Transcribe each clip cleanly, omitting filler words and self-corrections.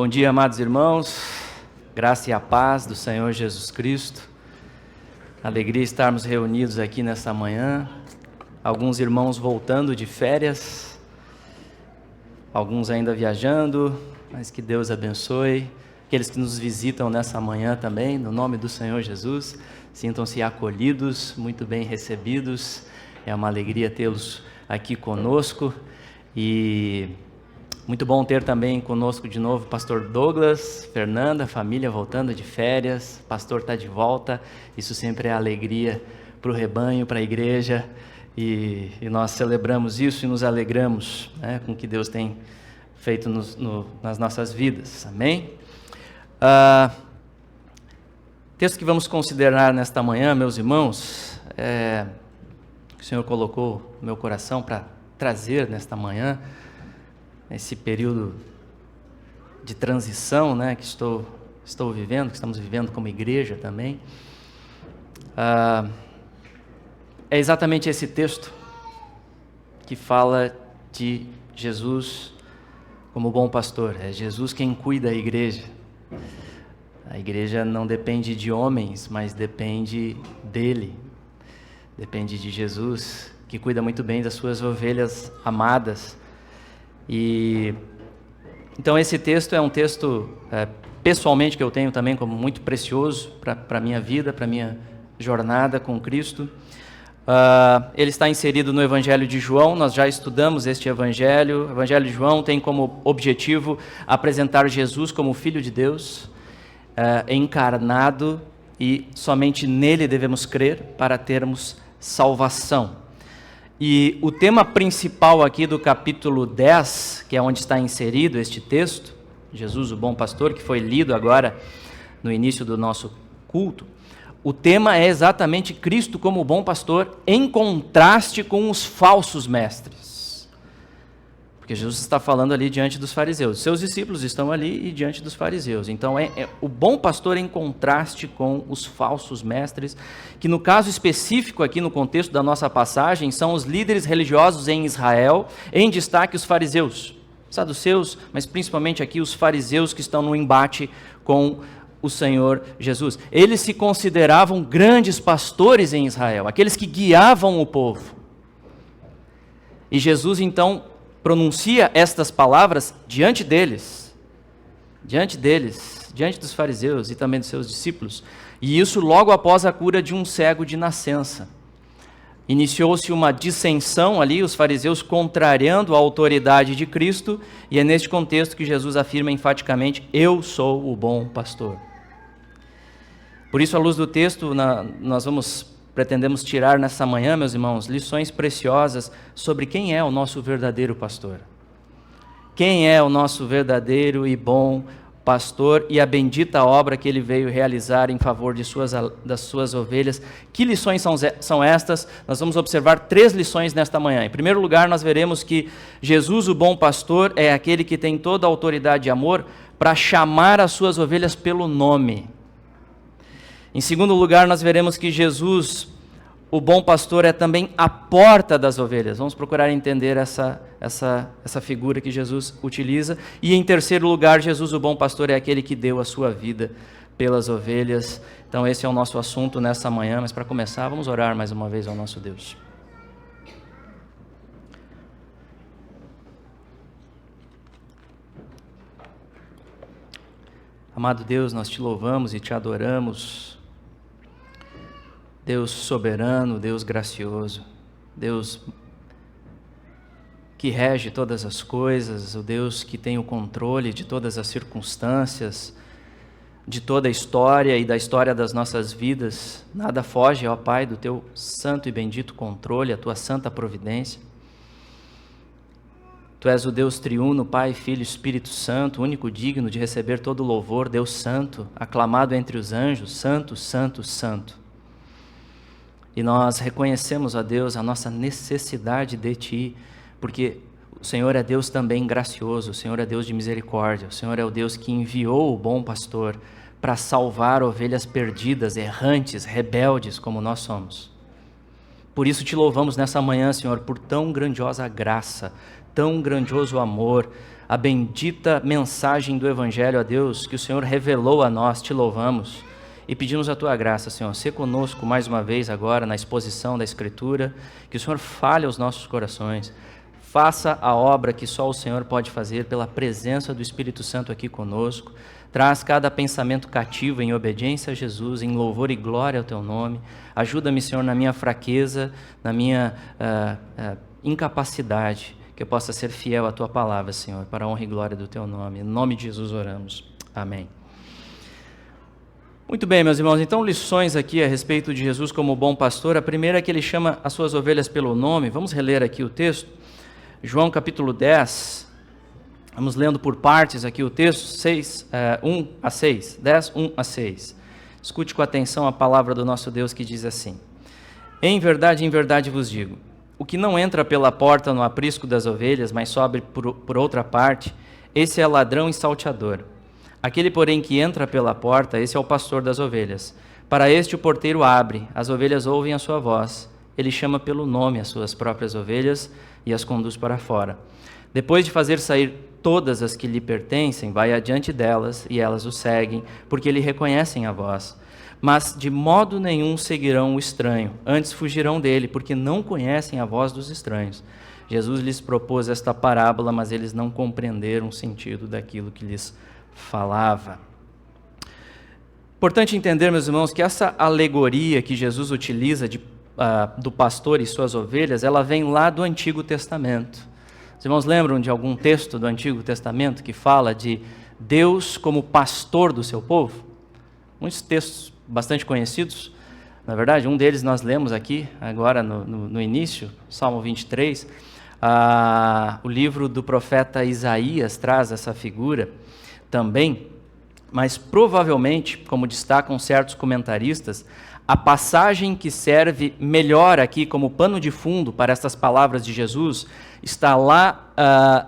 Bom dia, amados irmãos, graça e a paz do Senhor Jesus Cristo. Alegria estarmos reunidos aqui nesta manhã. Alguns irmãos voltando de férias, alguns ainda viajando, mas que Deus abençoe. Aqueles que nos visitam nessa manhã também, no nome do Senhor Jesus, sintam-se acolhidos, muito bem recebidos. É uma alegria tê-los aqui conosco e muito bom ter também conosco de novo o pastor Douglas, Fernanda, família voltando de férias, o pastor está de volta, isso sempre é alegria para o rebanho, para a igreja, e nós celebramos isso e nos alegramos, né, com o que Deus tem feito nas nossas vidas, amém? Texto que vamos considerar nesta manhã, meus irmãos, que o Senhor colocou no meu coração para trazer nesta manhã, esse período de transição, né, que estou vivendo, que estamos vivendo como igreja também, é exatamente esse texto que fala de Jesus como bom pastor. É Jesus quem cuida da igreja. A igreja não depende de homens, mas depende dele, depende de Jesus, que cuida muito bem das suas ovelhas amadas. E então esse texto é um texto pessoalmente que eu tenho também como muito precioso para a minha vida, para a minha jornada com Cristo. Ele está inserido no Evangelho de João. Nós já estudamos este Evangelho. O Evangelho de João tem como objetivo apresentar Jesus como Filho de Deus, encarnado, e somente nele devemos crer para termos salvação. E o tema principal aqui do capítulo 10, que é onde está inserido este texto, Jesus o bom pastor, que foi lido agora no início do nosso culto, o tema é exatamente Cristo como bom pastor em contraste com os falsos mestres. Porque Jesus está falando ali diante dos fariseus, seus discípulos estão ali e diante dos fariseus. Então é o bom pastor em contraste com os falsos mestres, que no caso específico aqui no contexto da nossa passagem, são os líderes religiosos em Israel, em destaque os fariseus, saduceus, mas principalmente aqui os fariseus que estão no embate com o Senhor Jesus. Eles se consideravam grandes pastores em Israel, aqueles que guiavam o povo. E Jesus então pronuncia estas palavras diante deles, diante dos fariseus e também dos seus discípulos, e isso logo após a cura de um cego de nascença. Iniciou-se uma dissensão ali, os fariseus contrariando a autoridade de Cristo, e é neste contexto que Jesus afirma enfaticamente: eu sou o bom pastor. Por isso, à luz do texto, nós pretendemos tirar nessa manhã, meus irmãos, lições preciosas sobre quem é o nosso verdadeiro pastor. Quem é o nosso verdadeiro e bom pastor e a bendita obra que ele veio realizar em favor das suas ovelhas. Que lições são estas? Nós vamos observar 3 lições nesta manhã. Em primeiro lugar, nós veremos que Jesus, o bom pastor, é aquele que tem toda a autoridade e amor para chamar as suas ovelhas pelo nome. Em segundo lugar, nós veremos que Jesus, o bom pastor, é também a porta das ovelhas. Vamos procurar entender essa figura que Jesus utiliza. E em terceiro lugar, Jesus, o bom pastor, é aquele que deu a sua vida pelas ovelhas. Então esse é o nosso assunto nessa manhã, mas para começar, vamos orar mais uma vez ao nosso Deus. Amado Deus, nós te louvamos e te adoramos. Deus soberano, Deus gracioso, Deus que rege todas as coisas, o Deus que tem o controle de todas as circunstâncias, de toda a história e da história das nossas vidas. Nada foge, ó Pai, do teu santo e bendito controle, a tua santa providência. Tu és o Deus triuno, Pai, Filho e Espírito Santo, único digno de receber todo louvor, Deus santo, aclamado entre os anjos, santo, santo, santo. E nós reconhecemos, ó Deus, a nossa necessidade de Ti, porque o Senhor é Deus também gracioso, o Senhor é Deus de misericórdia, o Senhor é o Deus que enviou o bom pastor para salvar ovelhas perdidas, errantes, rebeldes como nós somos. Por isso te louvamos nessa manhã, Senhor, por tão grandiosa graça, tão grandioso amor, a bendita mensagem do Evangelho, a Deus, que o Senhor revelou a nós, te louvamos e pedimos a Tua graça, Senhor. Sê conosco mais uma vez agora na exposição da Escritura, que o Senhor fale aos nossos corações, faça a obra que só o Senhor pode fazer pela presença do Espírito Santo aqui conosco, traz cada pensamento cativo em obediência a Jesus, em louvor e glória ao Teu nome. Ajuda-me, Senhor, na minha fraqueza, na minha incapacidade, que eu possa ser fiel à Tua palavra, Senhor, para a honra e glória do Teu nome. Em nome de Jesus oramos. Amém. Muito bem, meus irmãos, então lições aqui a respeito de Jesus como bom pastor. A primeira é que ele chama as suas ovelhas pelo nome. Vamos reler aqui o texto. João capítulo 10, vamos lendo por partes aqui o texto, 1 a 6, 10, 1 a 6. Escute com atenção a palavra do nosso Deus que diz assim: em verdade vos digo, o que não entra pela porta no aprisco das ovelhas, mas sobe por outra parte, esse é ladrão e salteador. Aquele, porém, que entra pela porta, esse é o pastor das ovelhas. Para este o porteiro abre, as ovelhas ouvem a sua voz. Ele chama pelo nome as suas próprias ovelhas e as conduz para fora. Depois de fazer sair todas as que lhe pertencem, vai adiante delas e elas o seguem, porque lhe reconhecem a voz. Mas de modo nenhum seguirão o estranho, antes fugirão dele, porque não conhecem a voz dos estranhos. Jesus lhes propôs esta parábola, mas eles não compreenderam o sentido daquilo que lhes falava. Importante entender, meus irmãos, que essa alegoria que Jesus utiliza do pastor e suas ovelhas, ela vem lá do Antigo Testamento. Os irmãos lembram de algum texto do Antigo Testamento que fala de Deus como pastor do seu povo? Muitos textos bastante conhecidos. Na verdade, um deles nós lemos aqui, agora no início, Salmo 23. O livro do profeta Isaías traz essa figura também, mas provavelmente, como destacam certos comentaristas, a passagem que serve melhor aqui como pano de fundo para estas palavras de Jesus está lá,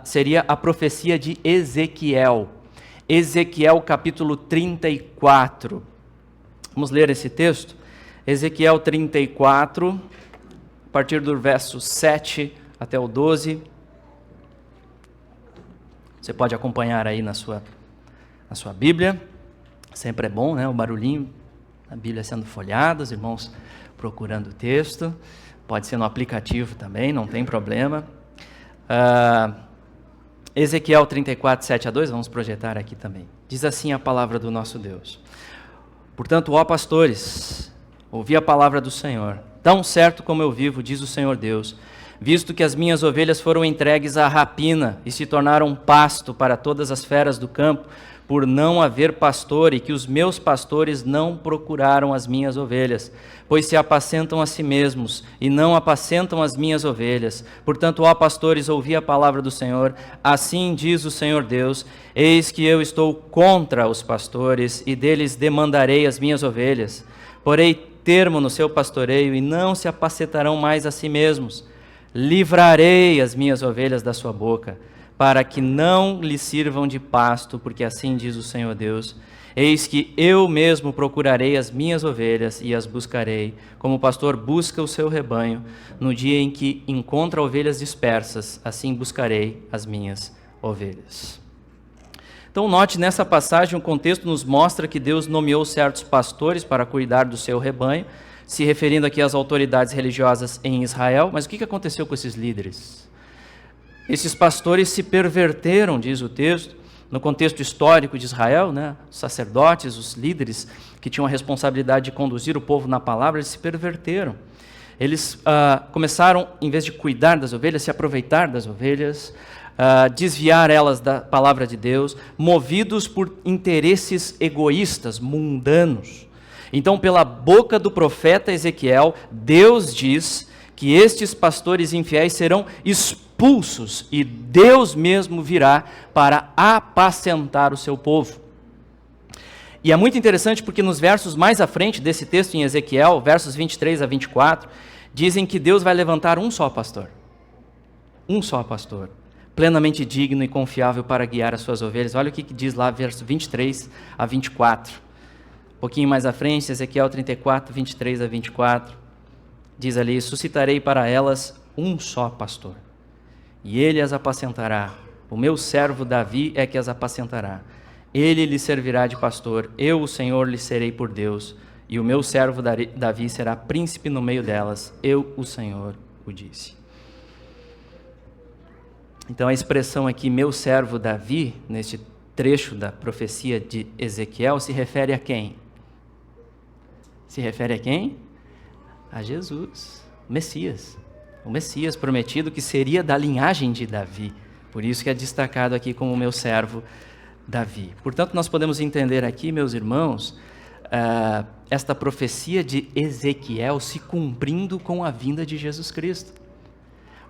seria a profecia de Ezequiel. Ezequiel capítulo 34. Vamos ler esse texto? Ezequiel 34, a partir do verso 7 até o 12. Você pode acompanhar aí na sua Bíblia. Sempre é bom, né? O barulhinho, a Bíblia sendo folhada, os irmãos procurando o texto. Pode ser no aplicativo também, não tem problema. Ezequiel 34, 7 a 2, vamos projetar aqui também. Diz assim a palavra do nosso Deus: portanto, ó pastores, ouvi a palavra do Senhor. Tão certo como eu vivo, diz o Senhor Deus, visto que as minhas ovelhas foram entregues à rapina e se tornaram pasto para todas as feras do campo, por não haver pastor, e que os meus pastores não procuraram as minhas ovelhas, pois se apacentam a si mesmos e não apacentam as minhas ovelhas. Portanto, ó pastores, ouvi a palavra do Senhor. Assim diz o Senhor Deus: eis que eu estou contra os pastores e deles demandarei as minhas ovelhas. Porei termo no seu pastoreio e não se apacentarão mais a si mesmos. Livrarei as minhas ovelhas da sua boca, para que não lhe sirvam de pasto, porque assim diz o Senhor Deus: eis que eu mesmo procurarei as minhas ovelhas e as buscarei, como o pastor busca o seu rebanho, no dia em que encontra ovelhas dispersas, assim buscarei as minhas ovelhas. Então note, nessa passagem, o contexto nos mostra que Deus nomeou certos pastores para cuidar do seu rebanho, se referindo aqui às autoridades religiosas em Israel. Mas o que aconteceu com esses líderes? Esses pastores se perverteram, diz o texto, no contexto histórico de Israel, né? Os sacerdotes, os líderes que tinham a responsabilidade de conduzir o povo na palavra, eles se perverteram. Eles começaram, em vez de cuidar das ovelhas, se aproveitar das ovelhas, desviar elas da palavra de Deus, movidos por interesses egoístas, mundanos. Então, pela boca do profeta Ezequiel, Deus diz que estes pastores infiéis serão expulsos e Deus mesmo virá para apacentar o seu povo. E é muito interessante porque nos versos mais à frente desse texto em Ezequiel, versos 23 a 24, dizem que Deus vai levantar um só pastor, plenamente digno e confiável para guiar as suas ovelhas. Olha o que diz lá, verso 23 a 24. Um pouquinho mais à frente, Ezequiel 34, 23 a 24. diz ali: suscitarei para elas um só pastor, e ele as apacentará. O meu servo Davi é que as apacentará. Ele lhe servirá de pastor, eu, o Senhor, lhe serei por Deus, e o meu servo Davi será príncipe no meio delas. Eu, o Senhor, o disse. Então a expressão aqui, meu servo Davi, neste trecho da profecia de Ezequiel, se refere a quem? Se refere a quem? A Jesus, o Messias prometido, que seria da linhagem de Davi. Por isso que é destacado aqui como meu servo Davi. Portanto, nós podemos entender aqui, meus irmãos, esta profecia de Ezequiel se cumprindo com a vinda de Jesus Cristo.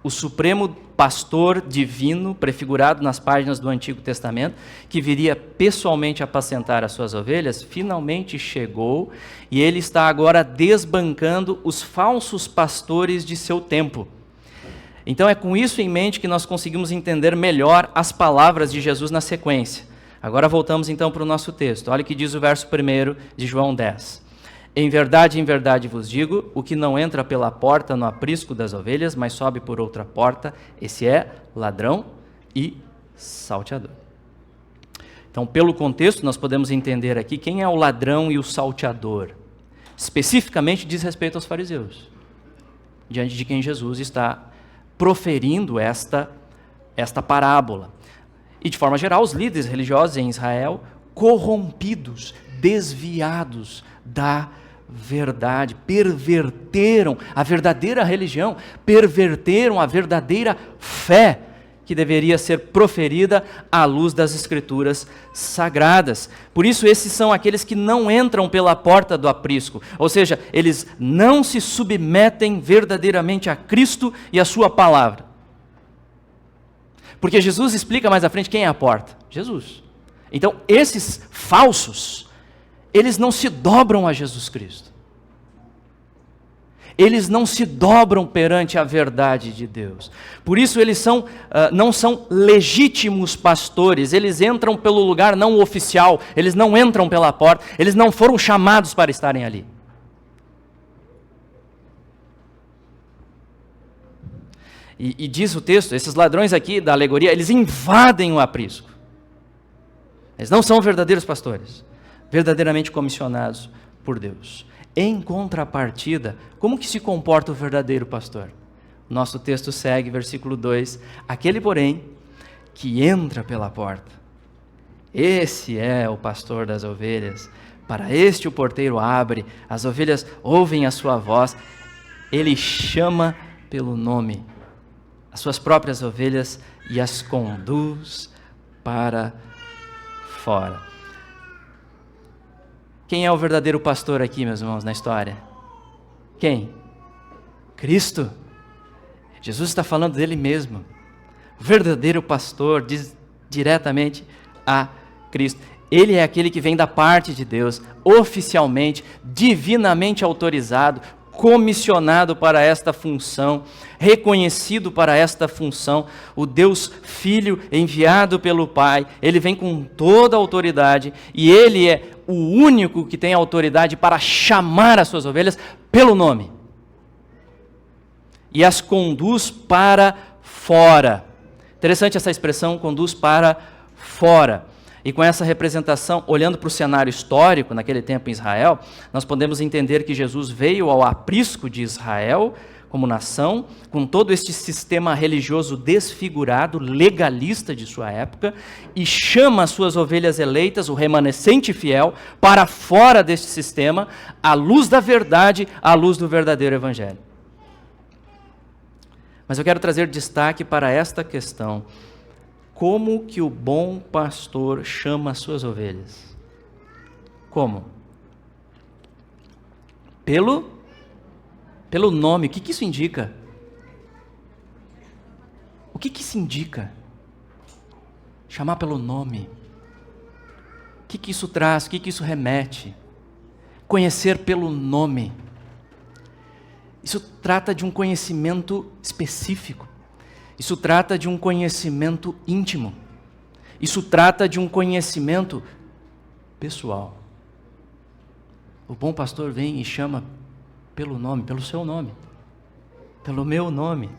O supremo pastor divino, prefigurado nas páginas do Antigo Testamento, que viria pessoalmente apacentar as suas ovelhas, finalmente chegou, e ele está agora desbancando os falsos pastores de seu tempo. Então é com isso em mente que nós conseguimos entender melhor as palavras de Jesus na sequência. Agora voltamos então para o nosso texto. Olha o que diz o verso 1 de João 10. Em verdade vos digo, o que não entra pela porta no aprisco das ovelhas, mas sobe por outra porta, esse é ladrão e salteador. Então, pelo contexto, nós podemos entender aqui quem é o ladrão e o salteador. Especificamente diz respeito aos fariseus, diante de quem Jesus está proferindo esta parábola. E, de forma geral, os líderes religiosos em Israel, corrompidos, desviados da verdade, perverteram a verdadeira religião, perverteram a verdadeira fé que deveria ser proferida à luz das Escrituras sagradas. Por isso, esses são aqueles que não entram pela porta do aprisco, ou seja, eles não se submetem verdadeiramente a Cristo e a sua palavra. Porque Jesus explica mais à frente quem é a porta: Jesus. Então, esses falsos, eles não se dobram a Jesus Cristo. Eles não se dobram perante a verdade de Deus. Por isso eles não são legítimos pastores, eles entram pelo lugar não oficial, eles não entram pela porta, eles não foram chamados para estarem ali. E diz o texto, esses ladrões aqui da alegoria, eles invadem o aprisco. Eles não são verdadeiros pastores, verdadeiramente comissionados por Deus. Em contrapartida, como que se comporta o verdadeiro pastor? Nosso texto segue, versículo 2, aquele, porém, que entra pela porta. Esse é o pastor das ovelhas. Para este o porteiro abre, as ovelhas ouvem a sua voz, ele chama pelo nome as suas próprias ovelhas e as conduz para fora. Quem é o verdadeiro pastor aqui, meus irmãos, na história? Quem? Cristo. Jesus está falando dele mesmo. O verdadeiro pastor diz diretamente a Cristo. Ele é aquele que vem da parte de Deus, oficialmente, divinamente autorizado, comissionado para esta função, reconhecido para esta função, o Deus Filho enviado pelo Pai. Ele vem com toda a autoridade e ele é o único que tem autoridade para chamar as suas ovelhas pelo nome e as conduz para fora. Interessante essa expressão, conduz para fora. E com essa representação, olhando para o cenário histórico, naquele tempo em Israel, nós podemos entender que Jesus veio ao aprisco de Israel, como nação, com todo este sistema religioso desfigurado, legalista de sua época, e chama as suas ovelhas eleitas, o remanescente fiel, para fora deste sistema, à luz da verdade, à luz do verdadeiro evangelho. Mas eu quero trazer destaque para esta questão. Como que o bom pastor chama as suas ovelhas? Como? Pelo nome. O que isso indica? O que isso indica? Chamar pelo nome. O que isso traz? O que isso remete? Conhecer pelo nome. Isso trata de um conhecimento específico. Isso trata de um conhecimento íntimo. Isso trata de um conhecimento pessoal. O bom pastor vem e chama pelo nome, pelo seu nome. pelo meu nome.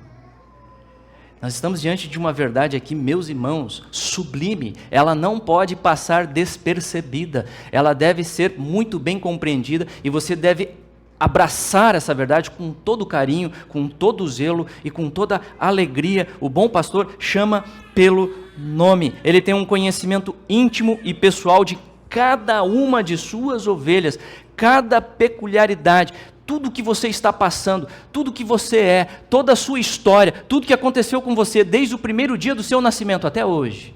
Nós estamos diante de uma verdade aqui, meus irmãos, sublime. Ela não pode passar despercebida. Ela deve ser muito bem compreendida e você deve abraçar essa verdade com todo carinho, com todo zelo e com toda alegria. O bom pastor chama pelo nome. Ele tem um conhecimento íntimo e pessoal de cada uma de suas ovelhas, cada peculiaridade, tudo que você está passando, tudo que você é, toda a sua história, tudo que aconteceu com você desde o primeiro dia do seu nascimento até hoje.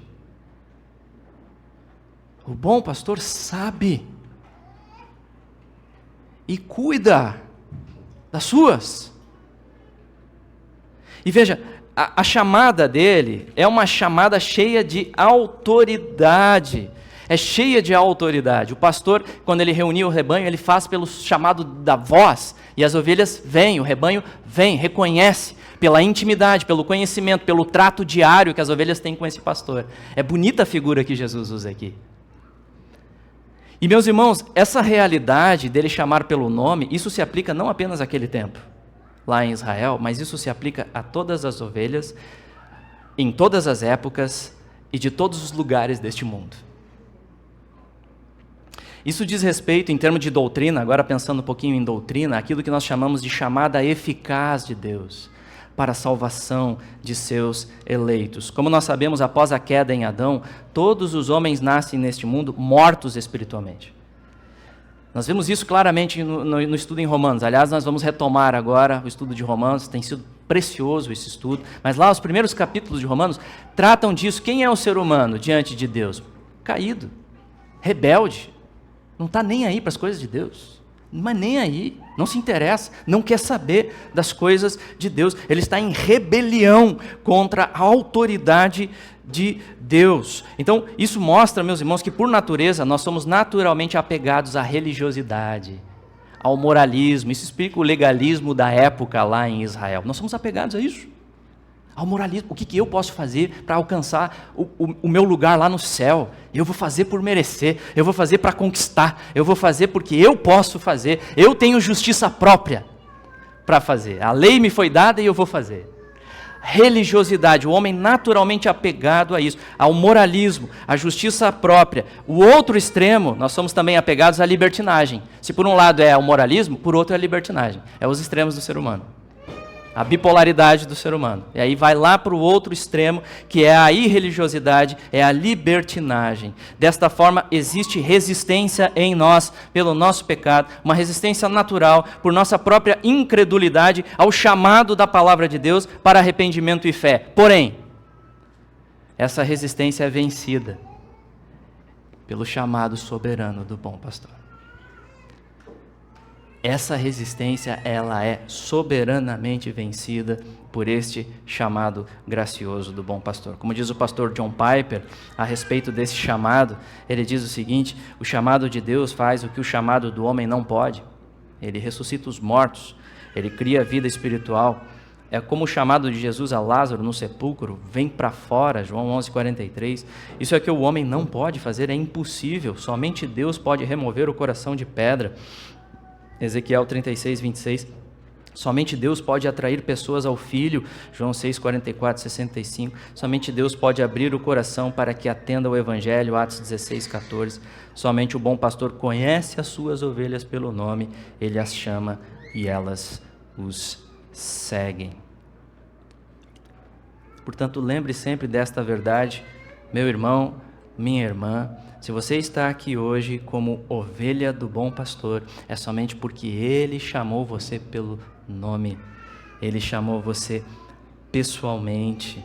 O bom pastor sabe e cuida das suas. E veja, a chamada dele é uma chamada cheia de autoridade. É cheia de autoridade. O pastor, quando ele reunia o rebanho, ele faz pelo chamado da voz, e as ovelhas vêm, o rebanho vem, reconhece, pela intimidade, pelo conhecimento, pelo trato diário que as ovelhas têm com esse pastor. É bonita a figura que Jesus usa aqui. E meus irmãos, essa realidade dele chamar pelo nome, isso se aplica não apenas àquele tempo, lá em Israel, mas isso se aplica a todas as ovelhas, em todas as épocas e de todos os lugares deste mundo. Isso diz respeito, em termos de doutrina, agora pensando um pouquinho em doutrina, aquilo que nós chamamos de chamada eficaz de Deus para a salvação de seus eleitos. Como nós sabemos, após a queda em Adão, todos os homens nascem neste mundo mortos espiritualmente. Nós vemos isso claramente no estudo em Romanos. Aliás, nós vamos retomar agora o estudo de Romanos, tem sido precioso esse estudo, mas lá os primeiros capítulos de Romanos tratam disso. Quem é o ser humano diante de Deus? Caído, rebelde, não está nem aí para as coisas de Deus, mas nem aí, não se interessa, não quer saber das coisas de Deus, ele está em rebelião contra a autoridade de Deus. Então, isso mostra, meus irmãos, que por natureza nós somos naturalmente apegados à religiosidade, ao moralismo. Isso explica o legalismo da época lá em Israel. Nós somos apegados a isso, ao moralismo. O que eu posso fazer para alcançar o meu lugar lá no céu? Eu vou fazer por merecer, eu vou fazer para conquistar, eu vou fazer porque eu posso fazer, eu tenho justiça própria para fazer. A lei me foi dada e eu vou fazer. Religiosidade, o homem naturalmente apegado a isso, ao moralismo, à justiça própria. O outro extremo, nós somos também apegados à libertinagem. Se por um lado é o moralismo, por outro é a libertinagem. É os extremos do ser humano. A bipolaridade do ser humano. E aí vai lá para o outro extremo, que é a irreligiosidade, é a libertinagem. Desta forma, existe resistência em nós pelo nosso pecado, uma resistência natural por nossa própria incredulidade ao chamado da palavra de Deus para arrependimento e fé. Porém, essa resistência é vencida pelo chamado soberano do bom pastor. Essa resistência, ela é soberanamente vencida por este chamado gracioso do bom pastor. Como diz o pastor John Piper a respeito desse chamado, ele diz o seguinte: o chamado de Deus faz o que o chamado do homem não pode. Ele ressuscita os mortos, ele cria a vida espiritual. É como o chamado de Jesus a Lázaro no sepulcro, vem para fora, João 11:43. Isso é que o homem não pode fazer, é impossível. Somente Deus pode remover o coração de pedra. Ezequiel 36:26, somente Deus pode atrair pessoas ao Filho, João 6:44-65, somente Deus pode abrir o coração para que atenda ao Evangelho, Atos 16:14, somente o bom pastor conhece as suas ovelhas pelo nome, ele as chama e elas os seguem. Portanto, lembre sempre desta verdade, meu irmão, minha irmã. Se você está aqui hoje como ovelha do bom pastor, é somente porque ele chamou você pelo nome. Ele chamou você pessoalmente.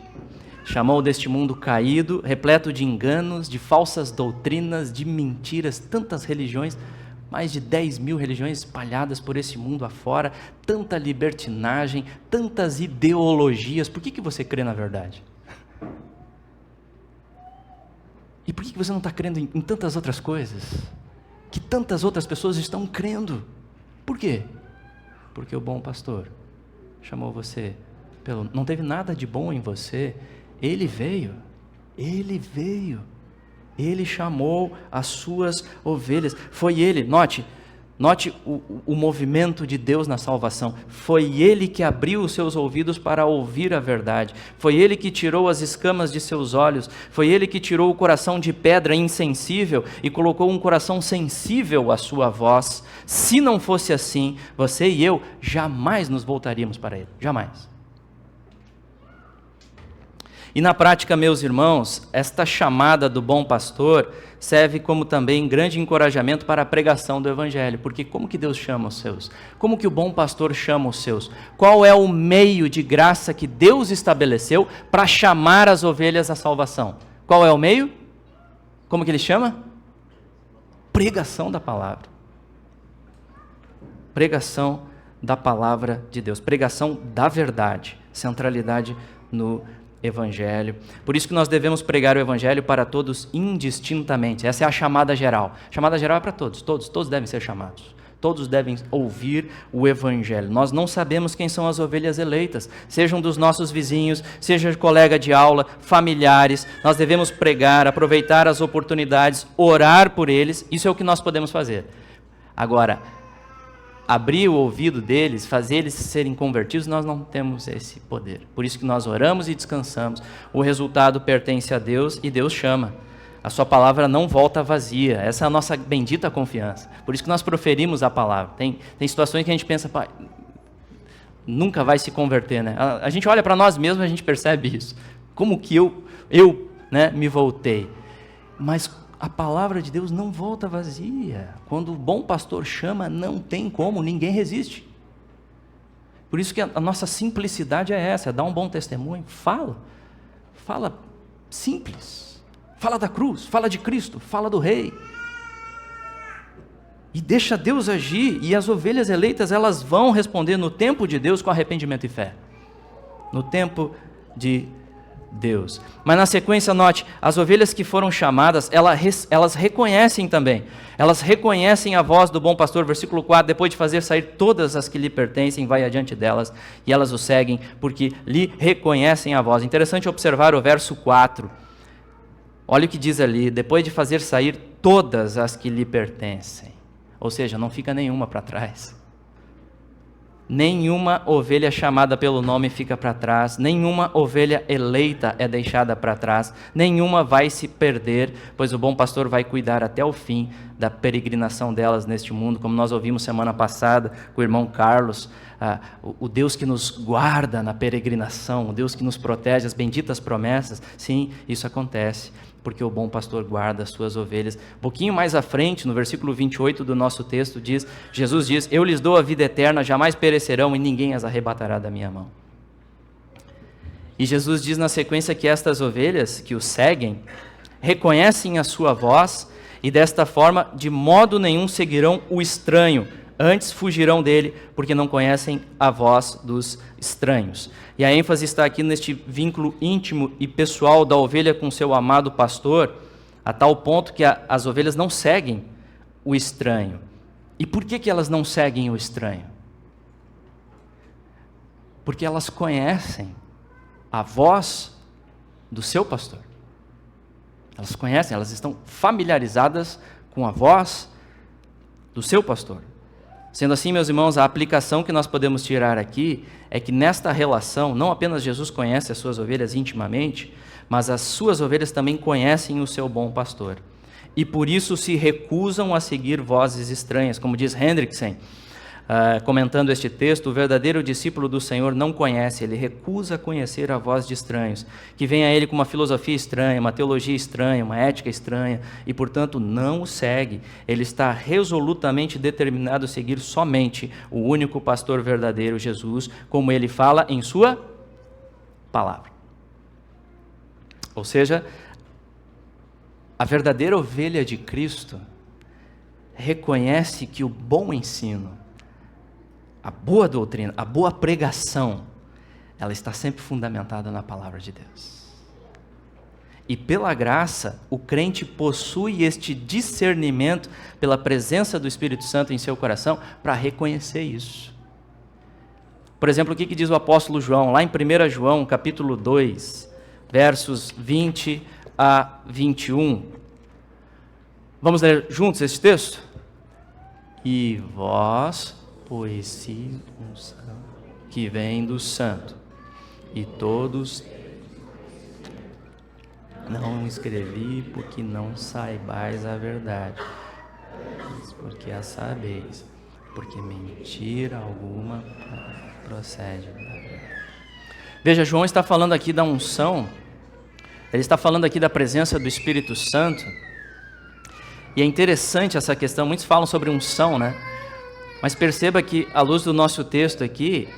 Chamou deste mundo caído, repleto de enganos, de falsas doutrinas, de mentiras, tantas religiões, mais de 10.000 religiões espalhadas por esse mundo afora, tanta libertinagem, tantas ideologias. Por que você crê na verdade? E por que você não está crendo em tantas outras coisas? Que tantas outras pessoas estão crendo? Por quê? Porque o bom pastor chamou você pelo... Não teve nada de bom em você. Ele veio. Ele chamou as suas ovelhas. Foi ele, note, Note o movimento de Deus na salvação. Foi Ele que abriu os seus ouvidos para ouvir a verdade. Foi Ele que tirou as escamas de seus olhos. Foi Ele que tirou o coração de pedra insensível e colocou um coração sensível à sua voz. Se não fosse assim, você e eu jamais nos voltaríamos para Ele. Jamais. E na prática, meus irmãos, esta chamada do bom pastor serve como também grande encorajamento para a pregação do Evangelho. Porque como que Deus chama os seus? Como que o bom pastor chama os seus? Qual é o meio de graça que Deus estabeleceu para chamar as ovelhas à salvação? Qual é o meio? Como que ele chama? Pregação da palavra. Pregação da palavra de Deus. Pregação da verdade. Centralidade no Evangelho. Por isso que nós devemos pregar o Evangelho para todos indistintamente. Essa é a chamada geral. A chamada geral é para todos. Todos devem ser chamados. Todos devem ouvir o Evangelho. Nós não sabemos quem são as ovelhas eleitas, sejam dos nossos vizinhos, seja colega de aula, familiares. Nós devemos pregar, aproveitar as oportunidades, orar por eles. Isso é o que nós podemos fazer. Agora, abrir o ouvido deles, fazer eles serem convertidos, nós não temos esse poder. Por isso que nós oramos e descansamos. O resultado pertence a Deus e Deus chama. A sua palavra não volta vazia. Essa é a nossa bendita confiança. Por isso que nós proferimos a palavra. Tem situações que a gente pensa, pai, nunca vai se converter, né? A gente olha para nós mesmos e a gente percebe isso. Como que eu me voltei? Mas a palavra de Deus não volta vazia. Quando o bom pastor chama, não tem como, ninguém resiste. Por isso que a nossa simplicidade é essa, é dar um bom testemunho. Fala simples. Fala da cruz, fala de Cristo, fala do Rei. E deixa Deus agir, e as ovelhas eleitas, elas vão responder no tempo de Deus com arrependimento e fé. No tempo de Deus. Mas na sequência, note, as ovelhas que foram chamadas, elas reconhecem também. Elas reconhecem a voz do bom pastor, versículo 4, depois de fazer sair todas as que lhe pertencem, vai adiante delas, e elas o seguem, porque lhe reconhecem a voz. Interessante observar o verso 4. Olha o que diz ali, depois de fazer sair todas as que lhe pertencem. Ou seja, não fica nenhuma para trás. Nenhuma ovelha chamada pelo nome fica para trás, nenhuma ovelha eleita é deixada para trás, nenhuma vai se perder, pois o bom pastor vai cuidar até o fim da peregrinação delas neste mundo, como nós ouvimos semana passada com o irmão Carlos, o Deus que nos guarda na peregrinação, o Deus que nos protege, as benditas promessas. Sim, isso acontece, porque o bom pastor guarda as suas ovelhas. Um pouquinho mais à frente, no versículo 28 do nosso texto, Jesus diz, eu lhes dou a vida eterna, jamais perecerão e ninguém as arrebatará da minha mão. E Jesus diz na sequência que estas ovelhas que o seguem, reconhecem a sua voz e desta forma, de modo nenhum seguirão o estranho, antes fugirão dele, porque não conhecem a voz dos estranhos. E a ênfase está aqui neste vínculo íntimo e pessoal da ovelha com seu amado pastor, a tal ponto que as ovelhas não seguem o estranho. E por que elas não seguem o estranho? Porque elas conhecem a voz do seu pastor. Elas conhecem, elas estão familiarizadas com a voz do seu pastor. Sendo assim, meus irmãos, a aplicação que nós podemos tirar aqui é que nesta relação, não apenas Jesus conhece as suas ovelhas intimamente, mas as suas ovelhas também conhecem o seu bom pastor. E por isso se recusam a seguir vozes estranhas, como diz Hendrickson, comentando este texto, o verdadeiro discípulo do Senhor não conhece, ele recusa conhecer a voz de estranhos, que vem a ele com uma filosofia estranha, uma teologia estranha, uma ética estranha, e portanto não o segue. Ele está resolutamente determinado a seguir somente o único pastor verdadeiro, Jesus, como ele fala em sua palavra. Ou seja, a verdadeira ovelha de Cristo reconhece que o bom ensino, a boa doutrina, a boa pregação, ela está sempre fundamentada na palavra de Deus. E pela graça, o crente possui este discernimento pela presença do Espírito Santo em seu coração para reconhecer isso. Por exemplo, o que diz o apóstolo João, lá em 1 João, capítulo 2, versos 20 a 21. Vamos ler juntos esse texto? E vós, pois se unção que vem do Santo, e todos não escrevi porque não saibais a verdade, mas porque a sabeis, porque mentira alguma procede da verdade. Veja, João está falando aqui da unção, ele está falando aqui da presença do Espírito Santo, e é interessante essa questão, muitos falam sobre unção, né? Mas perceba que, à luz do nosso texto aqui,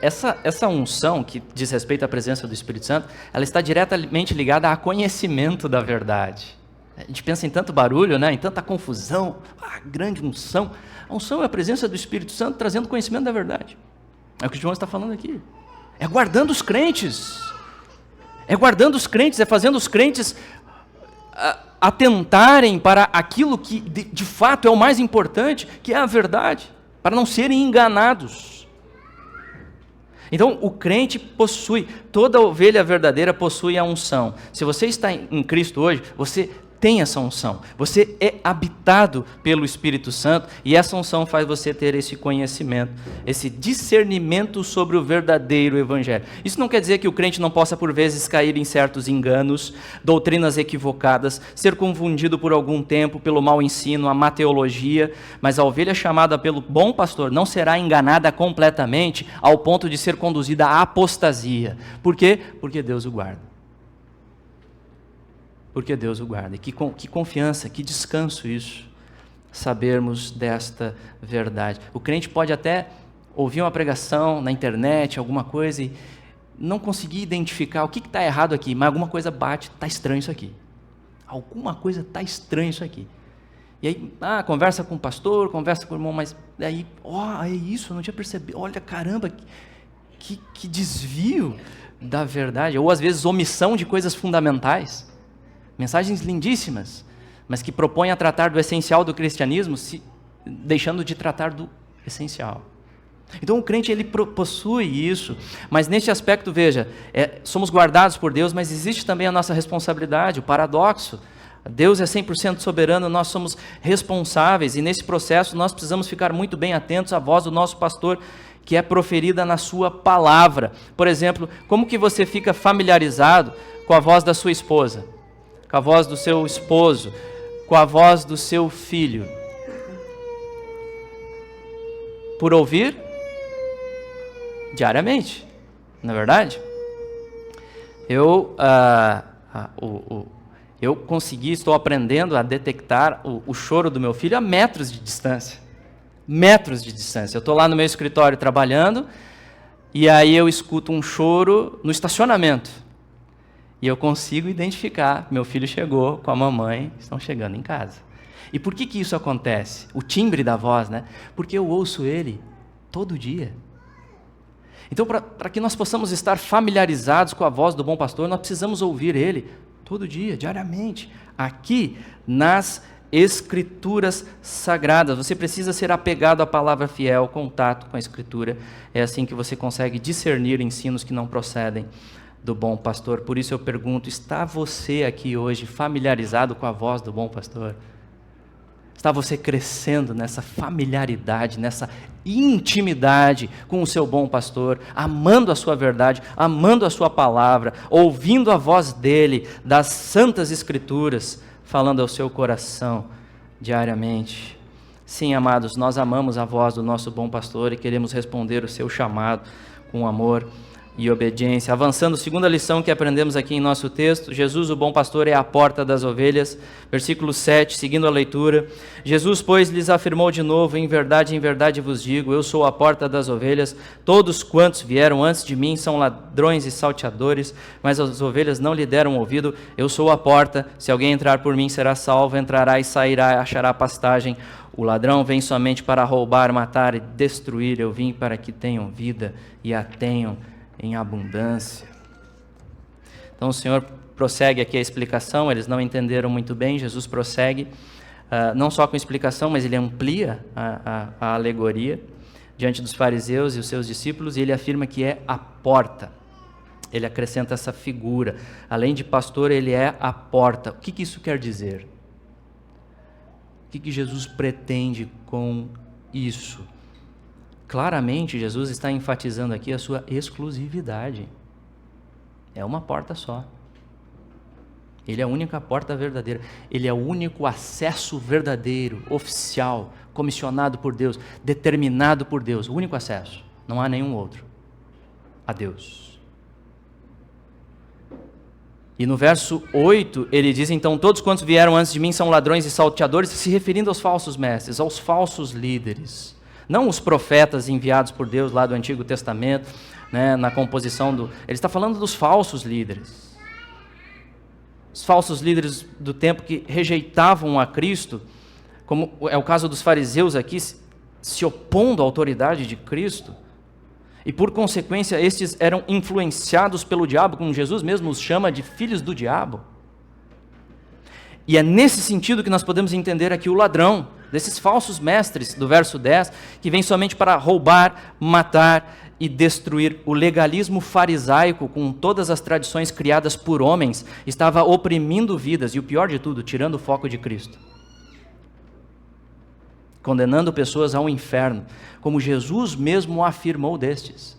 essa unção que diz respeito à presença do Espírito Santo, ela está diretamente ligada a conhecimento da verdade. A gente pensa em tanto barulho, né? Em tanta confusão, grande unção. A unção é a presença do Espírito Santo trazendo conhecimento da verdade. É o que João está falando aqui. É guardando os crentes. É guardando os crentes, é fazendo os crentes atentarem para aquilo que de fato é o mais importante, que é a verdade, para não serem enganados. Então, o crente possui, toda ovelha verdadeira possui a unção. Se você está em Cristo hoje, você tem essa unção. Você é habitado pelo Espírito Santo e essa unção faz você ter esse conhecimento, esse discernimento sobre o verdadeiro Evangelho. Isso não quer dizer que o crente não possa, por vezes, cair em certos enganos, doutrinas equivocadas, ser confundido por algum tempo pelo mau ensino, a má teologia, mas a ovelha chamada pelo bom pastor não será enganada completamente ao ponto de ser conduzida à apostasia. Por quê? Porque Deus o guarda. Porque Deus o guarda. E que confiança, que descanso isso, sabermos desta verdade. O crente pode até ouvir uma pregação na internet, alguma coisa, e não conseguir identificar o que está errado aqui, mas alguma coisa bate, está estranho isso aqui. Alguma coisa está estranho isso aqui. E aí, conversa com o pastor, conversa com o irmão, mas aí, é isso, eu não tinha percebido, olha, caramba, que desvio da verdade, ou às vezes omissão de coisas fundamentais. Mensagens lindíssimas, mas que propõem a tratar do essencial do cristianismo, deixando de tratar do essencial. Então o crente ele possui isso, mas neste aspecto, veja, somos guardados por Deus, mas existe também a nossa responsabilidade, o paradoxo. Deus é 100% soberano, nós somos responsáveis, e nesse processo nós precisamos ficar muito bem atentos à voz do nosso pastor, que é proferida na sua palavra. Por exemplo, como que você fica familiarizado com a voz da sua esposa? Com a voz do seu esposo, com a voz do seu filho? Por ouvir diariamente, não é verdade? Eu estou aprendendo a detectar o choro do meu filho a metros de distância. Metros de distância. Eu estou lá no meu escritório trabalhando, e aí eu escuto um choro no estacionamento. E eu consigo identificar, meu filho chegou com a mamãe, estão chegando em casa. E por que isso acontece? O timbre da voz, né? Porque eu ouço ele todo dia. Então, para que nós possamos estar familiarizados com a voz do bom pastor, nós precisamos ouvir ele todo dia, diariamente, aqui nas Escrituras Sagradas. Você precisa ser apegado à palavra fiel, contato com a Escritura. É assim que você consegue discernir ensinos que não procedem do bom pastor. Por isso eu pergunto, está você aqui hoje familiarizado com a voz do bom pastor? Está você crescendo nessa familiaridade, nessa intimidade com o seu bom pastor, amando a sua verdade, amando a sua palavra, ouvindo a voz dele, das santas escrituras, falando ao seu coração diariamente? Sim, amados, nós amamos a voz do nosso bom pastor e queremos responder o seu chamado com amor e obediência. Avançando, segunda lição que aprendemos aqui em nosso texto, Jesus, o bom pastor, é a porta das ovelhas. Versículo 7, seguindo a leitura. Jesus, pois, lhes afirmou de novo, em verdade vos digo, eu sou a porta das ovelhas. Todos quantos vieram antes de mim são ladrões e salteadores, mas as ovelhas não lhe deram ouvido. Eu sou a porta, se alguém entrar por mim será salvo, entrará e sairá, achará pastagem. O ladrão vem somente para roubar, matar e destruir. Eu vim para que tenham vida e a tenham em abundância. Então o Senhor prossegue aqui a explicação, eles não entenderam muito bem, Jesus prossegue, não só com explicação, mas ele amplia a alegoria diante dos fariseus e os seus discípulos, e ele afirma que é a porta. Ele acrescenta essa figura, além de pastor, ele é a porta. O que isso quer dizer? O que Jesus pretende com isso. Claramente, Jesus está enfatizando aqui a sua exclusividade. É uma porta só. Ele é a única porta verdadeira. Ele é o único acesso verdadeiro, oficial, comissionado por Deus, determinado por Deus. O único acesso. Não há nenhum outro. A Deus. E no verso 8, ele diz, então, todos quantos vieram antes de mim são ladrões e salteadores, se referindo aos falsos mestres, aos falsos líderes. Não os profetas enviados por Deus lá do Antigo Testamento, né, na composição do... Ele está falando dos falsos líderes. Os falsos líderes do tempo que rejeitavam a Cristo, como é o caso dos fariseus aqui, se opondo à autoridade de Cristo. E por consequência, estes eram influenciados pelo diabo, como Jesus mesmo os chama de filhos do diabo. E é nesse sentido que nós podemos entender aqui o ladrão, desses falsos mestres, do verso 10, que vem somente para roubar, matar e destruir. O legalismo farisaico, com todas as tradições criadas por homens, estava oprimindo vidas, e o pior de tudo, tirando o foco de Cristo. Condenando pessoas ao inferno, como Jesus mesmo afirmou destes.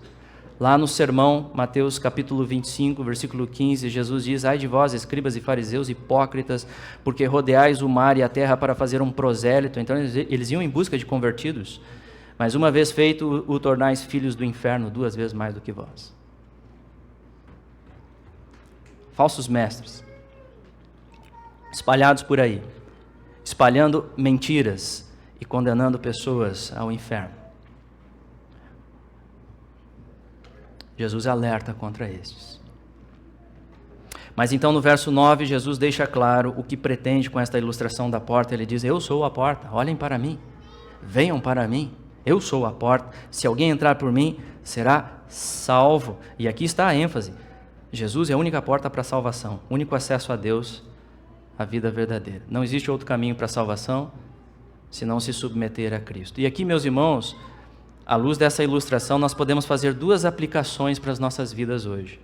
Lá no sermão, Mateus capítulo 25, versículo 15, Jesus diz, ai de vós, escribas e fariseus hipócritas, porque rodeais o mar e a terra para fazer um prosélito. Então eles iam em busca de convertidos, mas uma vez feito, o tornais filhos do inferno, 2 vezes mais do que vós. Falsos mestres, espalhados por aí, espalhando mentiras, e condenando pessoas ao inferno. Jesus alerta contra estes. Mas então no verso 9, Jesus deixa claro o que pretende com esta ilustração da porta. Ele diz, eu sou a porta, olhem para mim, venham para mim, eu sou a porta. Se alguém entrar por mim, será salvo. E aqui está a ênfase. Jesus é a única porta para a salvação, único acesso a Deus, a vida verdadeira. Não existe outro caminho para a salvação, se não se submeter a Cristo. E aqui, meus irmãos, à luz dessa ilustração, nós podemos fazer 2 aplicações para as nossas vidas hoje.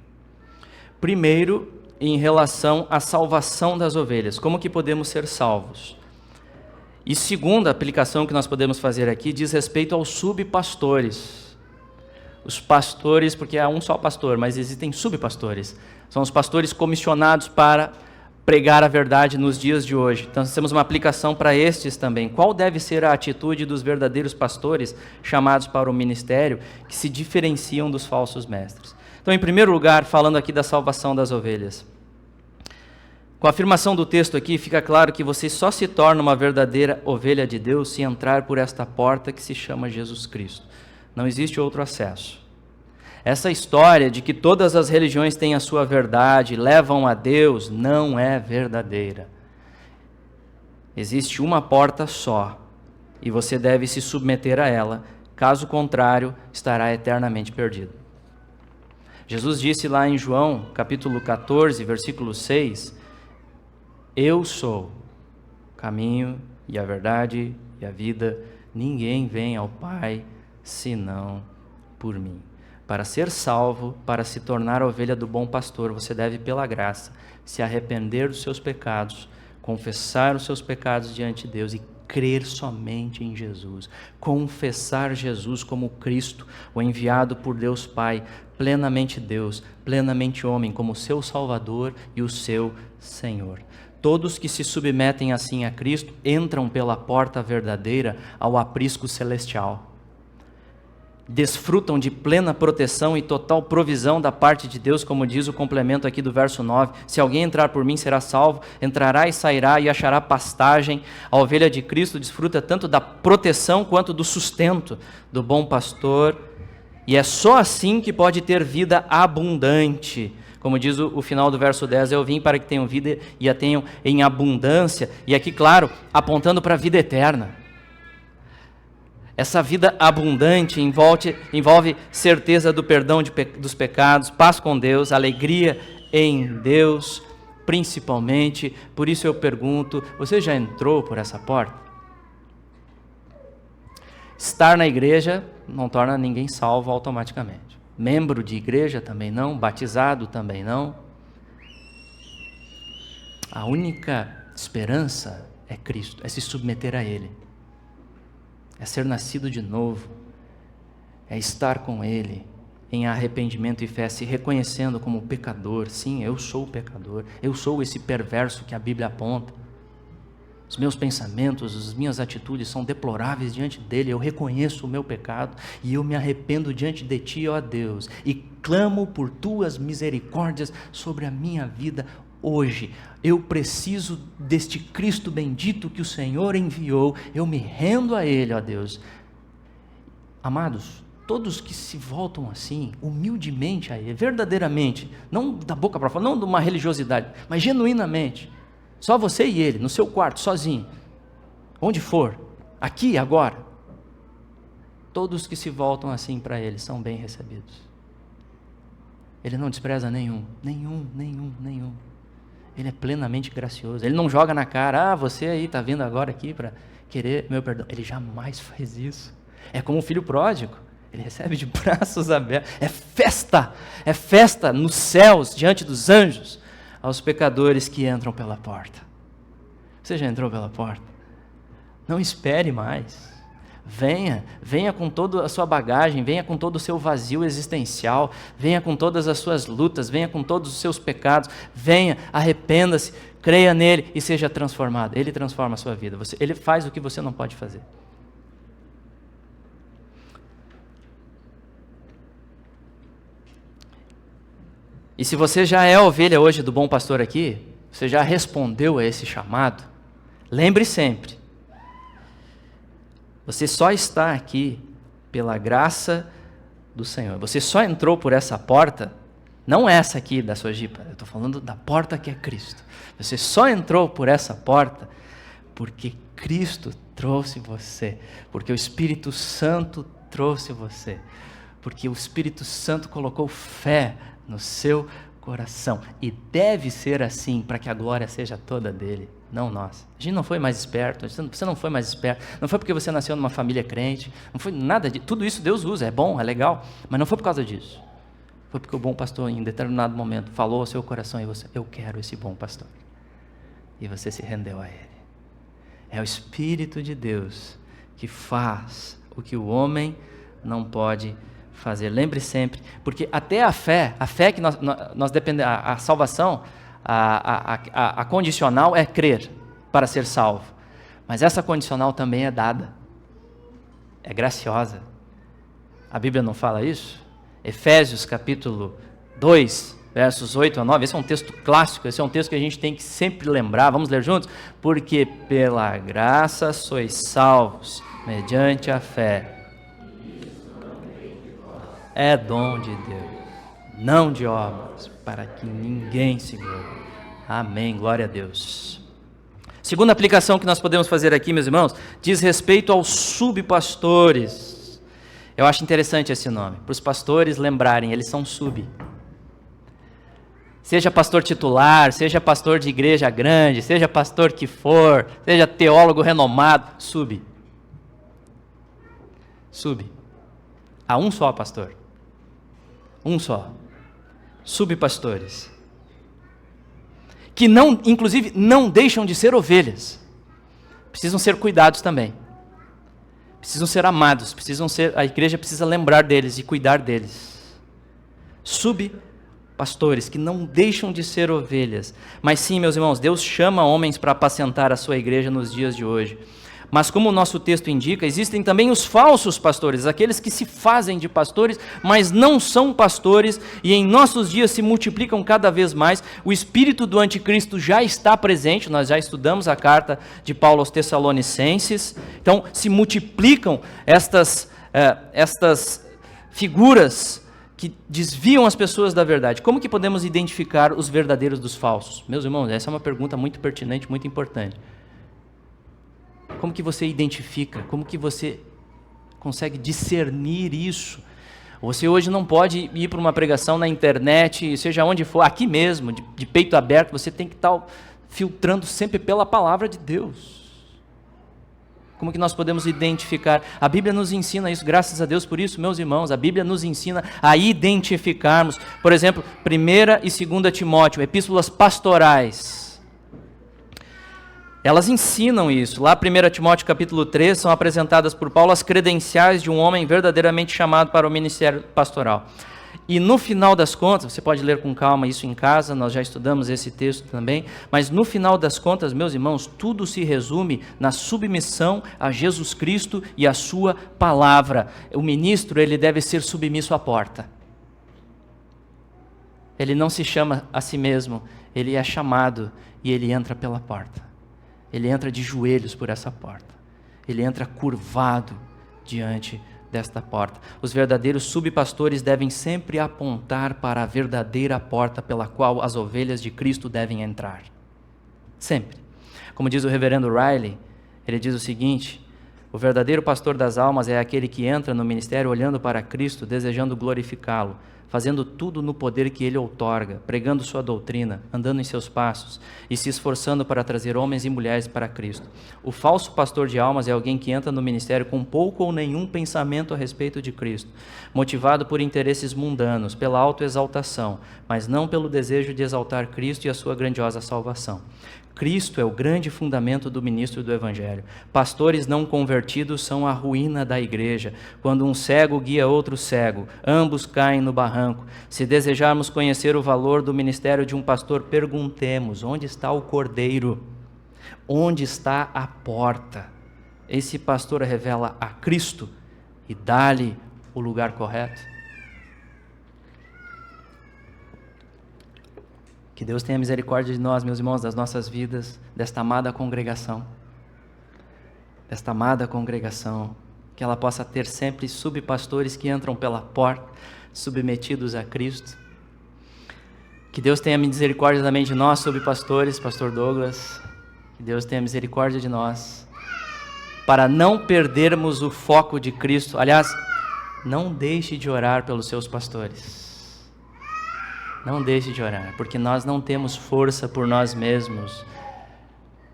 Primeiro, em relação à salvação das ovelhas, como que podemos ser salvos? E segunda aplicação que nós podemos fazer aqui diz respeito aos subpastores. Os pastores, porque há um só pastor, mas existem subpastores. São os pastores comissionados para pregar a verdade nos dias de hoje. Então, nós temos uma aplicação para estes também. Qual deve ser a atitude dos verdadeiros pastores chamados para o ministério, que se diferenciam dos falsos mestres? Então, em primeiro lugar, falando aqui da salvação das ovelhas. Com a afirmação do texto aqui, fica claro que você só se torna uma verdadeira ovelha de Deus se entrar por esta porta que se chama Jesus Cristo. Não existe outro acesso. Essa história de que todas as religiões têm a sua verdade, levam a Deus, não é verdadeira. Existe uma porta só, e você deve se submeter a ela, caso contrário, estará eternamente perdido. Jesus disse lá em João, capítulo 14, versículo 6, eu sou o caminho e a verdade e a vida, ninguém vem ao Pai senão por mim. Para ser salvo, para se tornar a ovelha do bom pastor, você deve, pela graça, se arrepender dos seus pecados, confessar os seus pecados diante de Deus e crer somente em Jesus. Confessar Jesus como Cristo, o enviado por Deus Pai, plenamente Deus, plenamente homem, como seu Salvador e o seu Senhor. Todos que se submetem assim a Cristo entram pela porta verdadeira ao aprisco celestial. Desfrutam de plena proteção e total provisão da parte de Deus, como diz o complemento aqui do verso 9. Se alguém entrar por mim será salvo, entrará e sairá e achará pastagem. A ovelha de Cristo desfruta tanto da proteção quanto do sustento do bom pastor. E é só assim que pode ter vida abundante. Como diz o final do verso 10, eu vim para que tenham vida e a tenham em abundância. E aqui, claro, apontando para a vida eterna. Essa vida abundante envolve certeza do perdão dos pecados, paz com Deus, alegria em Deus, principalmente. Por isso eu pergunto, você já entrou por essa porta? Estar na igreja não torna ninguém salvo automaticamente. Membro de igreja também não, batizado também não. A única esperança é Cristo, é se submeter a Ele. é ser nascido de novo, é estar com Ele em arrependimento e fé, se reconhecendo como pecador. Sim, eu sou pecador, eu sou esse perverso que a Bíblia aponta. Os meus pensamentos, as minhas atitudes são deploráveis diante dele, eu reconheço o meu pecado e eu me arrependo diante de ti, ó Deus, e clamo por tuas misericórdias sobre a minha vida hoje. Eu preciso deste Cristo bendito que o Senhor enviou, eu me rendo a Ele, ó Deus. Amados, todos que se voltam assim, humildemente a Ele, verdadeiramente, não da boca para fora, não de uma religiosidade, mas genuinamente, só você e Ele, no seu quarto, sozinho, onde for, aqui, agora, todos que se voltam assim para Ele são bem recebidos. Ele não despreza nenhum. Ele é plenamente gracioso. Ele não joga na cara, você aí está vindo agora aqui para querer meu perdão. Ele jamais faz isso. É como o filho pródigo. Ele recebe de braços abertos. É festa nos céus, diante dos anjos, aos pecadores que entram pela porta. Você já entrou pela porta? Não espere mais. Venha com toda a sua bagagem, venha com todo o seu vazio existencial, venha com todas as suas lutas, venha com todos os seus pecados, venha, arrependa-se, creia nele e seja transformado. Ele transforma a sua vida, ele faz o que você não pode fazer. E se você já é a ovelha hoje do bom pastor aqui, você já respondeu a esse chamado, lembre sempre, você só está aqui pela graça do Senhor. Você só entrou por essa porta, não essa aqui da sua jipa, eu estou falando da porta que é Cristo. Você só entrou por essa porta porque Cristo trouxe você, porque o Espírito Santo trouxe você, porque o Espírito Santo colocou fé no seu coração, e deve ser assim para que a glória seja toda dele, não nossa. A gente não foi mais esperto, você não foi mais esperto, não foi porque você nasceu numa família crente, não foi nada disso. Tudo isso Deus usa, é bom, é legal, mas não foi por causa disso. Foi porque o bom pastor em determinado momento falou ao seu coração e você, eu quero esse bom pastor, e você se rendeu a ele. É o Espírito de Deus que faz o que o homem não pode fazer. Lembre sempre, porque até a fé que nós dependemos, a salvação, a condicional é crer para ser salvo, mas essa condicional também é dada, é graciosa. A Bíblia não fala isso? Efésios capítulo 2, versos 8 a 9, esse é um texto clássico, esse é um texto que a gente tem que sempre lembrar. Vamos ler juntos? Porque pela graça sois salvos, mediante a fé. É dom de Deus, não de obras, para que ninguém se glorie. Amém, glória a Deus. Segunda aplicação que nós podemos fazer aqui, meus irmãos, diz respeito aos subpastores. Eu acho interessante esse nome, para os pastores lembrarem, eles são sub. Seja pastor titular, seja pastor de igreja grande, seja pastor que for, seja teólogo renomado, sub. Há um só pastor. Um só. Subpastores. Que não, inclusive, não deixam de ser ovelhas. Precisam ser cuidados também. Precisam ser amados, a igreja precisa lembrar deles e cuidar deles. Subpastores que não deixam de ser ovelhas. Mas sim, meus irmãos, Deus chama homens para apacentar a sua igreja nos dias de hoje. Mas como o nosso texto indica, existem também os falsos pastores, aqueles que se fazem de pastores, mas não são pastores, e em nossos dias se multiplicam cada vez mais. O espírito do anticristo já está presente, nós já estudamos a carta de Paulo aos Tessalonicenses. Então se multiplicam estas figuras que desviam as pessoas da verdade. Como que podemos identificar os verdadeiros dos falsos? Meus irmãos, essa é uma pergunta muito pertinente, muito importante. Como que você identifica? Como que você consegue discernir isso? Você hoje não pode ir para uma pregação na internet, seja onde for, aqui mesmo, de peito aberto, você tem que estar filtrando sempre pela palavra de Deus. Como que nós podemos identificar? A Bíblia nos ensina isso, graças a Deus por isso, meus irmãos. A Bíblia nos ensina a identificarmos, por exemplo, 1 e 2 Timóteo, epístolas pastorais. Elas ensinam isso. Lá 1 Timóteo capítulo 3 são apresentadas por Paulo as credenciais de um homem verdadeiramente chamado para o ministério pastoral. E no final das contas, você pode ler com calma isso em casa, nós já estudamos esse texto também, mas no final das contas, meus irmãos, tudo se resume na submissão a Jesus Cristo e a sua palavra. O ministro, ele deve ser submisso à porta. Ele não se chama a si mesmo, ele é chamado e ele entra pela porta. Ele entra de joelhos por essa porta. Ele entra curvado diante desta porta. Os verdadeiros subpastores devem sempre apontar para a verdadeira porta pela qual as ovelhas de Cristo devem entrar. Sempre. Como diz o reverendo Riley, ele diz o seguinte: o verdadeiro pastor das almas é aquele que entra no ministério olhando para Cristo, desejando glorificá-lo, fazendo tudo no poder que ele outorga, pregando sua doutrina, andando em seus passos e se esforçando para trazer homens e mulheres para Cristo. O falso pastor de almas é alguém que entra no ministério com pouco ou nenhum pensamento a respeito de Cristo, motivado por interesses mundanos, pela autoexaltação, mas não pelo desejo de exaltar Cristo e a sua grandiosa salvação. Cristo é o grande fundamento do ministro do Evangelho. Pastores não convertidos são a ruína da igreja. Quando um cego guia outro cego, ambos caem no barranco. Se desejarmos conhecer o valor do ministério de um pastor, perguntemos: onde está o cordeiro? Onde está a porta? Esse pastor revela a Cristo e dá-lhe o lugar correto. Que Deus tenha misericórdia de nós, meus irmãos, das nossas vidas, desta amada congregação, que ela possa ter sempre subpastores que entram pela porta, submetidos a Cristo. Que Deus tenha misericórdia também de nós, subpastores, pastor Douglas, que Deus tenha misericórdia de nós, para não perdermos o foco de Cristo. Aliás, não deixe de orar pelos seus pastores. Não deixe de orar, porque nós não temos força por nós mesmos.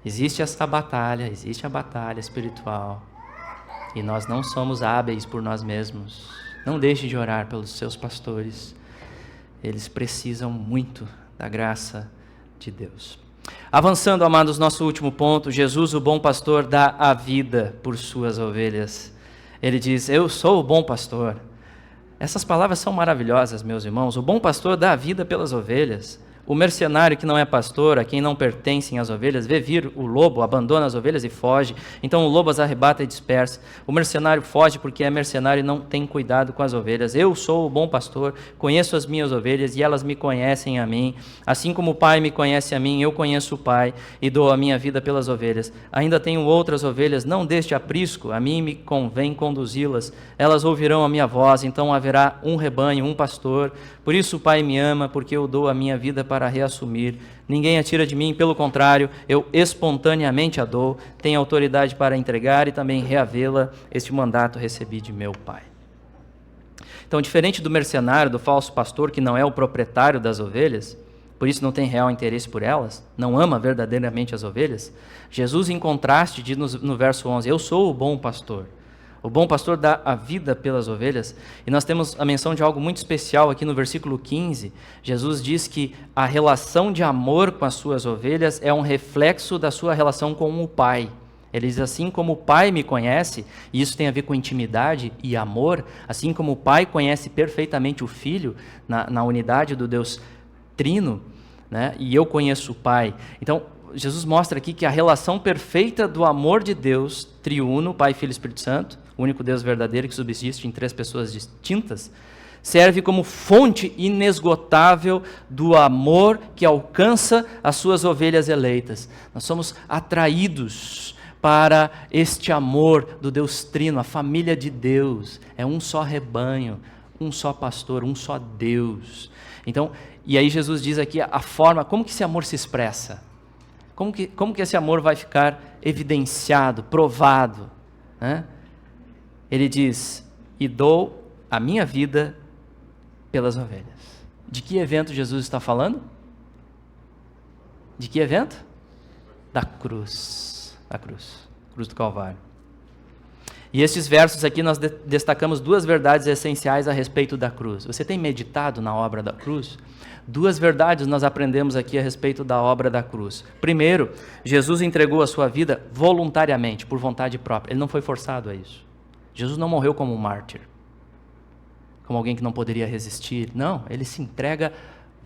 Existe a batalha espiritual, e nós não somos hábeis por nós mesmos. Não deixe de orar pelos seus pastores. Eles precisam muito da graça de Deus. Avançando, amados, nosso último ponto: Jesus, o bom pastor, dá a vida por suas ovelhas. Ele diz: eu sou o bom pastor. Essas palavras são maravilhosas, meus irmãos. O bom pastor dá a vida pelas ovelhas. O mercenário que não é pastor, a quem não pertencem as ovelhas, vê vir o lobo, abandona as ovelhas e foge. Então o lobo as arrebata e dispersa. O mercenário foge porque é mercenário e não tem cuidado com as ovelhas. Eu sou o bom pastor, conheço as minhas ovelhas e elas me conhecem a mim. Assim como o Pai me conhece a mim, eu conheço o Pai e dou a minha vida pelas ovelhas. Ainda tenho outras ovelhas, não deste aprisco, a mim me convém conduzi-las. Elas ouvirão a minha voz, então haverá um rebanho, um pastor. Por isso o Pai me ama, porque eu dou a minha vida para reassumir. Ninguém a tira de mim, pelo contrário, eu espontaneamente a dou. Tenho autoridade para entregar e também reavê-la. Este mandato recebi de meu Pai. Então, diferente do mercenário, do falso pastor, que não é o proprietário das ovelhas, por isso não tem real interesse por elas, não ama verdadeiramente as ovelhas, Jesus, em contraste, diz no verso 11, eu sou o bom pastor. O bom pastor dá a vida pelas ovelhas, e nós temos a menção de algo muito especial aqui no versículo 15. Jesus diz que a relação de amor com as suas ovelhas é um reflexo da sua relação com o Pai. Ele diz: assim como o Pai me conhece, e isso tem a ver com intimidade e amor, assim como o Pai conhece perfeitamente o Filho, na unidade do Deus Trino, né? E eu conheço o Pai. Então, Jesus mostra aqui que a relação perfeita do amor de Deus, triuno, Pai, Filho e Espírito Santo, o único Deus verdadeiro que subsiste em três pessoas distintas, serve como fonte inesgotável do amor que alcança as suas ovelhas eleitas. Nós somos atraídos para este amor do Deus Trino, a família de Deus. É um só rebanho, um só pastor, um só Deus. Então, e aí Jesus diz aqui a forma, como que esse amor se expressa? Como que esse amor vai ficar evidenciado, provado, né? Ele diz: e dou a minha vida pelas ovelhas. De que evento Jesus está falando? De que evento? Da cruz. Da cruz. Cruz do Calvário. E esses versos aqui nós destacamos duas verdades essenciais a respeito da cruz. Você tem meditado na obra da cruz? Duas verdades nós aprendemos aqui a respeito da obra da cruz. Primeiro, Jesus entregou a sua vida voluntariamente, por vontade própria. Ele não foi forçado a isso. Jesus não morreu como um mártir, como alguém que não poderia resistir. Não, ele se entrega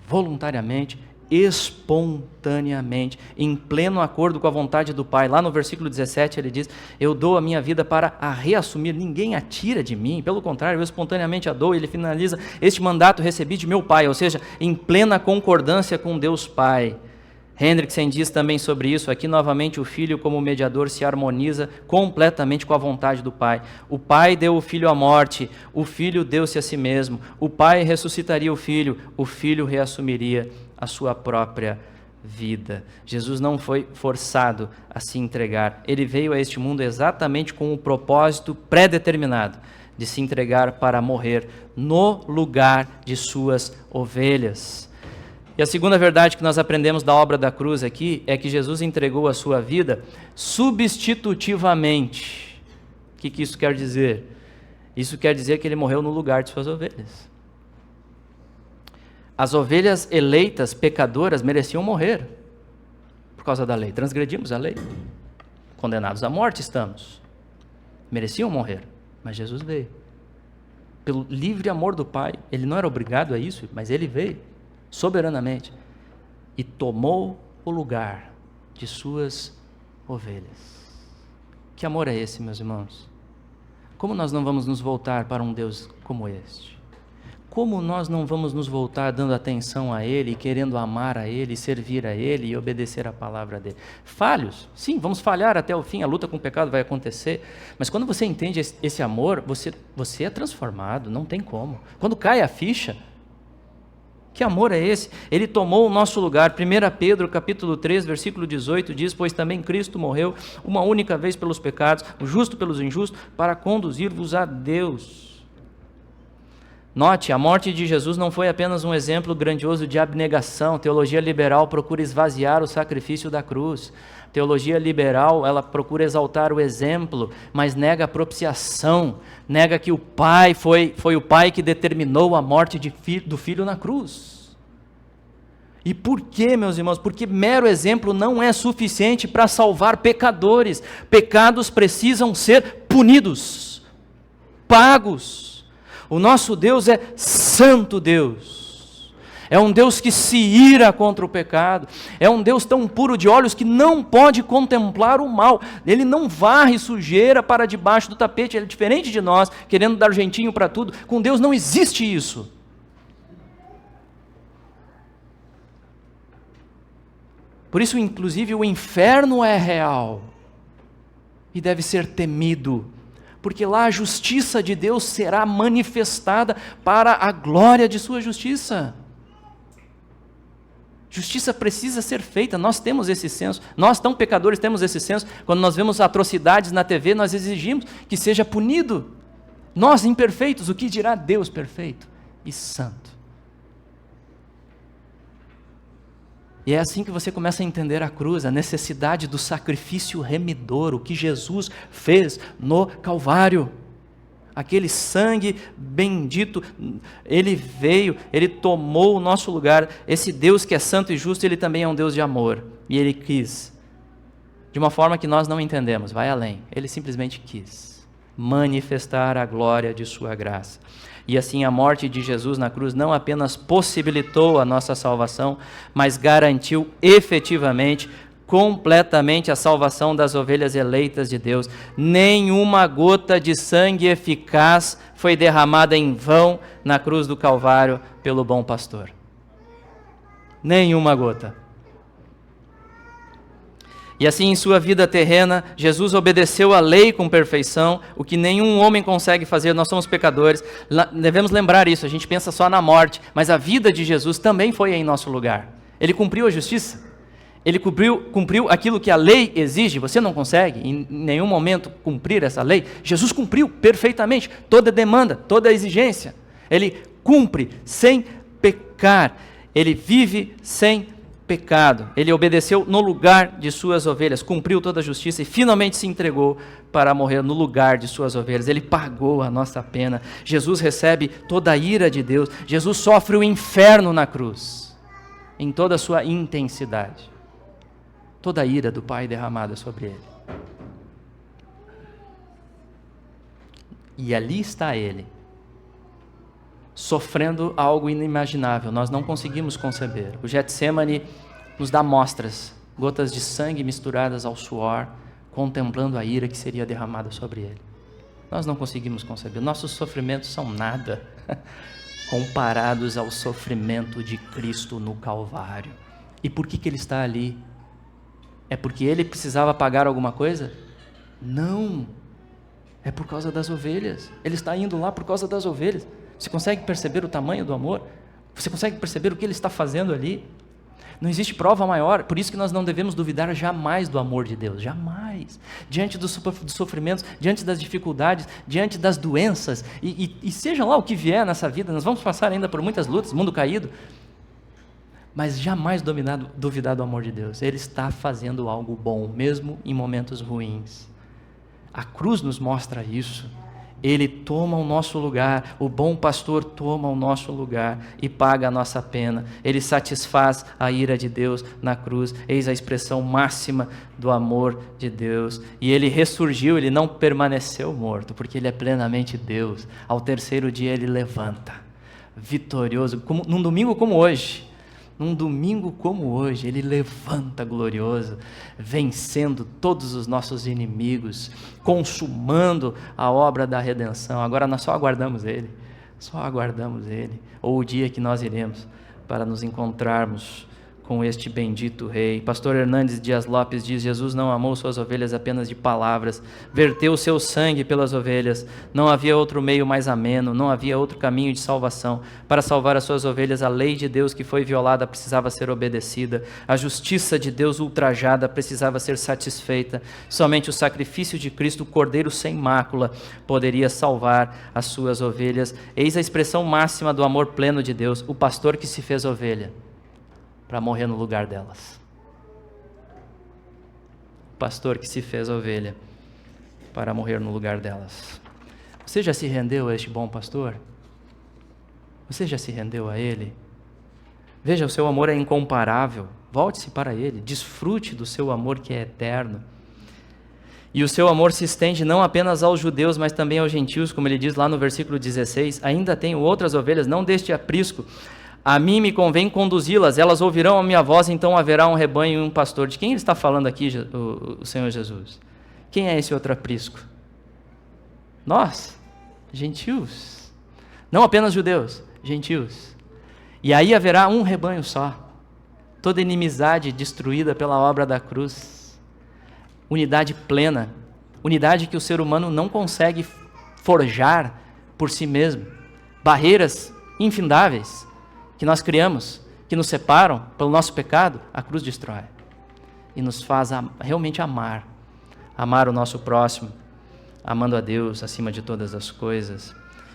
voluntariamente, espontaneamente, em pleno acordo com a vontade do Pai. Lá no versículo 17 ele diz: eu dou a minha vida para a reassumir, ninguém a tira de mim, pelo contrário, eu espontaneamente a dou. E ele finaliza: este mandato recebi de meu Pai, ou seja, em plena concordância com Deus Pai. Hendrickson diz também sobre isso: aqui novamente o Filho como mediador se harmoniza completamente com a vontade do Pai. O Pai deu o Filho à morte, o Filho deu-se a si mesmo, o Pai ressuscitaria o Filho reassumiria a sua própria vida. Jesus não foi forçado a se entregar, ele veio a este mundo exatamente com o propósito pré-determinado de se entregar para morrer no lugar de suas ovelhas. E a segunda verdade que nós aprendemos da obra da cruz aqui é que Jesus entregou a sua vida substitutivamente. O que isso quer dizer? Isso quer dizer que ele morreu no lugar de suas ovelhas. As ovelhas eleitas, pecadoras, mereciam morrer por causa da lei. Transgredimos a lei. Condenados à morte estamos. Mereciam morrer, mas Jesus veio. Pelo livre amor do Pai, ele não era obrigado a isso, mas ele veio soberanamente e tomou o lugar de suas ovelhas. Que amor é esse, meus irmãos? Como nós não vamos nos voltar para um Deus como este? Como nós não vamos nos voltar dando atenção a Ele, querendo amar a Ele, servir a Ele e obedecer a palavra dEle? Falhos? Sim, vamos falhar até o fim, a luta com o pecado vai acontecer, mas quando você entende esse amor, você é transformado, não tem como. Quando cai a ficha, que amor é esse? Ele tomou o nosso lugar. 1 Pedro capítulo 3, versículo 18 diz: pois também Cristo morreu uma única vez pelos pecados, o justo pelos injustos, para conduzir-vos a Deus. Note, a morte de Jesus não foi apenas um exemplo grandioso de abnegação. Teologia liberal procura esvaziar o sacrifício da cruz. Teologia liberal, ela procura exaltar o exemplo, mas nega a propiciação, nega que o Pai foi o Pai que determinou a morte do Filho na cruz. E por quê, meus irmãos? Porque mero exemplo não é suficiente para salvar pecadores. Pecados precisam ser punidos, pagos. O nosso Deus é santo Deus, é um Deus que se ira contra o pecado, é um Deus tão puro de olhos que não pode contemplar o mal, ele não varre sujeira para debaixo do tapete. Ele é diferente de nós, querendo dar jeitinho para tudo. Com Deus não existe isso. Por isso, inclusive, o inferno é real e deve ser temido, porque lá a justiça de Deus será manifestada para a glória de sua justiça. Justiça precisa ser feita, nós temos esse senso, nós tão pecadores temos esse senso. Quando nós vemos atrocidades na TV, nós exigimos que seja punido. Nós imperfeitos, o que dirá Deus perfeito e santo? E é assim que você começa a entender a cruz, a necessidade do sacrifício remidor, o que Jesus fez no Calvário. Aquele sangue bendito, ele veio, ele tomou o nosso lugar. Esse Deus que é santo e justo, ele também é um Deus de amor. E ele quis, de uma forma que nós não entendemos, vai além. Ele simplesmente quis manifestar a glória de sua graça. E assim a morte de Jesus na cruz não apenas possibilitou a nossa salvação, mas garantiu efetivamente, completamente a salvação das ovelhas eleitas de Deus. Nenhuma gota de sangue eficaz foi derramada em vão na cruz do Calvário pelo bom pastor. Nenhuma gota. E assim, em sua vida terrena, Jesus obedeceu a lei com perfeição, o que nenhum homem consegue fazer. Nós somos pecadores, devemos lembrar isso. A gente pensa só na morte, mas a vida de Jesus também foi em nosso lugar. Ele cumpriu a justiça, ele cumpriu aquilo que a lei exige. Você não consegue em nenhum momento cumprir essa lei. Jesus cumpriu perfeitamente toda demanda, toda exigência. Ele cumpre sem pecar, ele vive sem pecado. Ele obedeceu no lugar de suas ovelhas, cumpriu toda a justiça e finalmente se entregou para morrer no lugar de suas ovelhas. Ele pagou a nossa pena. Jesus recebe toda a ira de Deus. Jesus sofre o inferno na cruz, em toda a sua intensidade. Toda a ira do Pai derramada sobre ele. E ali está ele, sofrendo algo inimaginável, nós não conseguimos conceber. O Getsemane nos dá mostras, gotas de sangue misturadas ao suor, contemplando a ira que seria derramada sobre ele. Nós não conseguimos conceber, nossos sofrimentos são nada, comparados ao sofrimento de Cristo no Calvário. E por que ele está ali? É porque ele precisava pagar alguma coisa? Não, é por causa das ovelhas. Ele está indo lá por causa das ovelhas. Você consegue perceber o tamanho do amor? Você consegue perceber o que ele está fazendo ali? Não existe prova maior, por isso que nós não devemos duvidar jamais do amor de Deus, jamais. Diante dos sofrimentos, diante das dificuldades, diante das doenças, e seja lá o que vier nessa vida, nós vamos passar ainda por muitas lutas, mundo caído, mas jamais duvidar do amor de Deus. Ele está fazendo algo bom, mesmo em momentos ruins. A cruz nos mostra isso. Ele toma o nosso lugar, o bom pastor toma o nosso lugar e paga a nossa pena. Ele satisfaz a ira de Deus na cruz. Eis a expressão máxima do amor de Deus. E ele ressurgiu, ele não permaneceu morto, porque ele é plenamente Deus. Ao terceiro dia ele levanta, vitorioso, num domingo como hoje. Num domingo como hoje, ele levanta glorioso, vencendo todos os nossos inimigos, consumando a obra da redenção. Agora nós só aguardamos ele, ou o dia que nós iremos para nos encontrarmos com este bendito Rei. Pastor Hernandes Dias Lopes diz: Jesus não amou suas ovelhas apenas de palavras, verteu o seu sangue pelas ovelhas. Não havia outro meio mais ameno, não havia outro caminho de salvação. Para salvar as suas ovelhas, a lei de Deus que foi violada precisava ser obedecida, a justiça de Deus ultrajada precisava ser satisfeita. Somente o sacrifício de Cristo, o Cordeiro sem mácula, poderia salvar as suas ovelhas. Eis a expressão máxima do amor pleno de Deus, o pastor que se fez ovelha para morrer no lugar delas. O pastor que se fez ovelha para morrer no lugar delas. Você já se rendeu a este bom pastor? Você já se rendeu a ele? Veja, o seu amor é incomparável. Volte-se para ele, desfrute do seu amor que é eterno. E o seu amor se estende não apenas aos judeus, mas também aos gentios, como ele diz lá no versículo 16: ainda tenho outras ovelhas, não deste aprisco. A mim me convém conduzi-las, elas ouvirão a minha voz, então haverá um rebanho e um pastor. De quem ele está falando aqui, o Senhor Jesus? Quem é esse outro aprisco? Nós, gentios. Não apenas judeus, gentios. E aí haverá um rebanho só. Toda inimizade destruída pela obra da cruz. Unidade plena. Unidade que o ser humano não consegue forjar por si mesmo. Barreiras infindáveis que nós criamos, que nos separam pelo nosso pecado, a cruz destrói. E nos faz realmente amar o nosso próximo, amando a Deus acima de todas as coisas.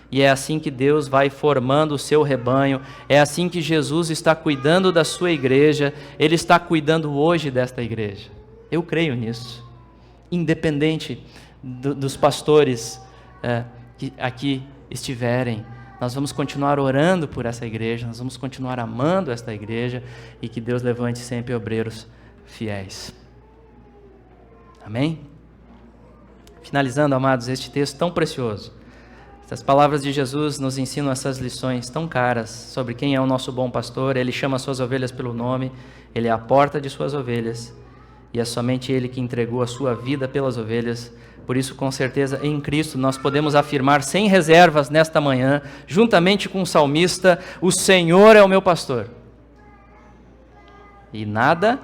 E é assim que Deus vai formando o seu rebanho, é assim que Jesus está cuidando da sua igreja, Ele está cuidando hoje desta igreja. Eu creio nisso. Independente dos pastores que aqui estiverem, nós vamos continuar orando por essa igreja, nós vamos continuar amando esta igreja e que Deus levante sempre obreiros fiéis. Amém? Finalizando, amados, este texto tão precioso. Essas palavras de Jesus nos ensinam essas lições tão caras sobre quem é o nosso bom pastor. Ele chama suas ovelhas pelo nome, Ele é a porta de suas ovelhas e é somente Ele que entregou a sua vida pelas ovelhas. Por isso, com certeza, em Cristo, nós podemos afirmar sem reservas nesta manhã, juntamente com o salmista: o Senhor é o meu pastor, e nada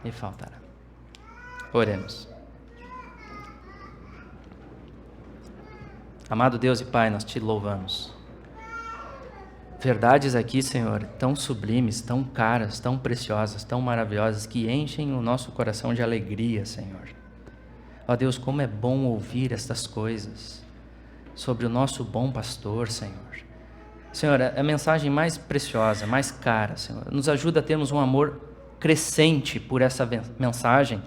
me faltará. Oremos. Amado Deus e Pai, nós te louvamos. Verdades aqui, Senhor, tão sublimes, tão caras, tão preciosas, tão maravilhosas, que enchem o nosso coração de alegria, Senhor. Ó Deus, como é bom ouvir estas coisas sobre o nosso bom pastor, Senhor. Senhor, é a mensagem mais preciosa, mais cara, Senhor. Nos ajuda a termos um amor crescente por essa mensagem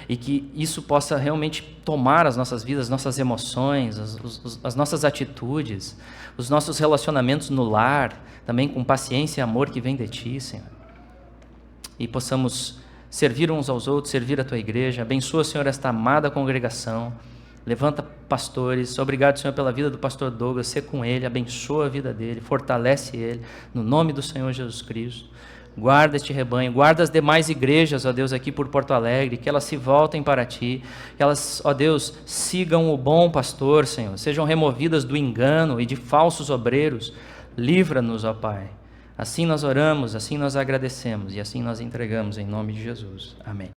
e que isso possa realmente tomar as nossas vidas, as nossas emoções, as nossas atitudes, os nossos relacionamentos no lar, também com paciência e amor que vem de Ti, Senhor. E possamos servir uns aos outros, servir a Tua igreja. Abençoa, Senhor, esta amada congregação. Levanta pastores. Obrigado, Senhor, pela vida do pastor Douglas. Sê com ele, abençoa a vida dele, fortalece ele, no nome do Senhor Jesus Cristo. Guarda este rebanho, guarda as demais igrejas, ó Deus, aqui por Porto Alegre, que elas se voltem para Ti, que elas, ó Deus, sigam o bom pastor, Senhor, sejam removidas do engano e de falsos obreiros. Livra-nos, ó Pai. Assim nós oramos, assim nós agradecemos e assim nós entregamos em nome de Jesus. Amém.